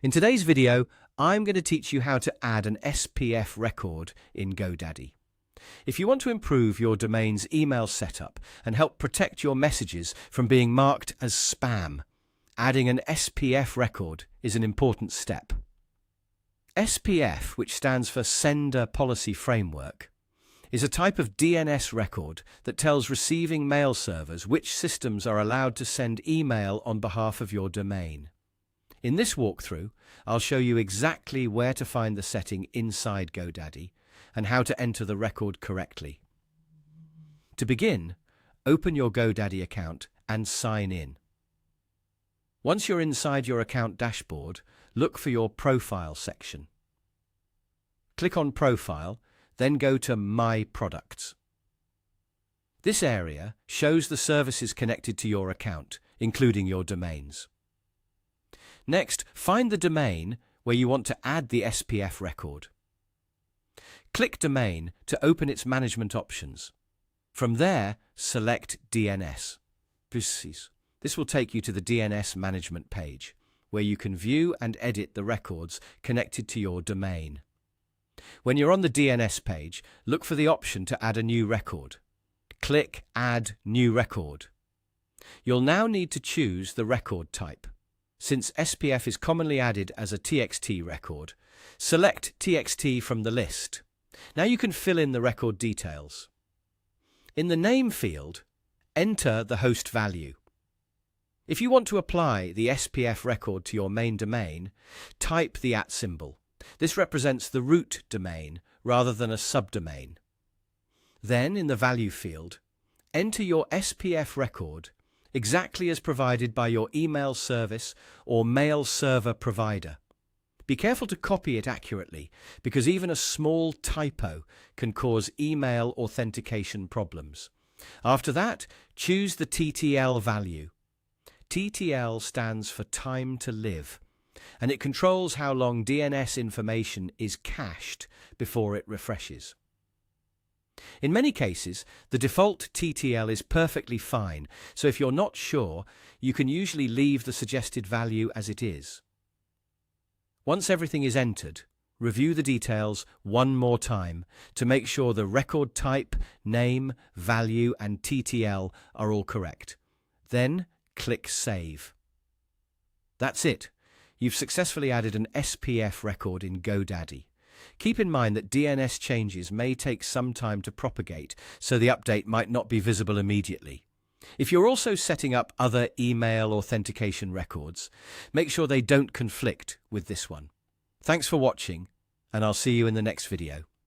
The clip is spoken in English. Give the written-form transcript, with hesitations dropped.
In today's video, I'm going to teach you how to add an SPF record in GoDaddy. If you want to improve your domain's email setup and help protect your messages from being marked as spam, adding an SPF record is an important step. SPF, which stands for Sender Policy Framework, is a type of DNS record that tells receiving mail servers which systems are allowed to send email on behalf of your domain. In this walkthrough, I'll show you exactly where to find the setting inside GoDaddy and how to enter the record correctly. To begin, open your GoDaddy account and sign in. Once you're inside your account dashboard, look for your Profile section. Click on Profile, then go to My Products. This area shows the services connected to your account, including your domains. Next, find the domain where you want to add the SPF record. Click Domain to open its management options. From there, select DNS. This will take you to the DNS management page, where you can view and edit the records connected to your domain. When you're on the DNS page, look for the option to add a new record. Click Add New Record. You'll now need to choose the record type. Since SPF is commonly added as a TXT record, select TXT from the list. Now you can fill in the record details. In the name field, enter the host value. If you want to apply the SPF record to your main domain, type the @ symbol. This represents the root domain rather than a subdomain. Then, in the value field, enter your SPF record exactly as provided by your email service or mail server provider. Be careful to copy it accurately, because even a small typo can cause email authentication problems. After that, choose the TTL value. TTL stands for Time to Live, and it controls how long DNS information is cached before it refreshes. In many cases, the default TTL is perfectly fine, so if you're not sure, you can usually leave the suggested value as it is. Once everything is entered, review the details one more time to make sure the record type, name, value, and TTL are all correct. Then, click Save. That's it. You've successfully added an SPF record in GoDaddy. Keep in mind that DNS changes may take some time to propagate, so the update might not be visible immediately. If you're also setting up other email authentication records, make sure they don't conflict with this one. Thanks for watching, and I'll see you in the next video.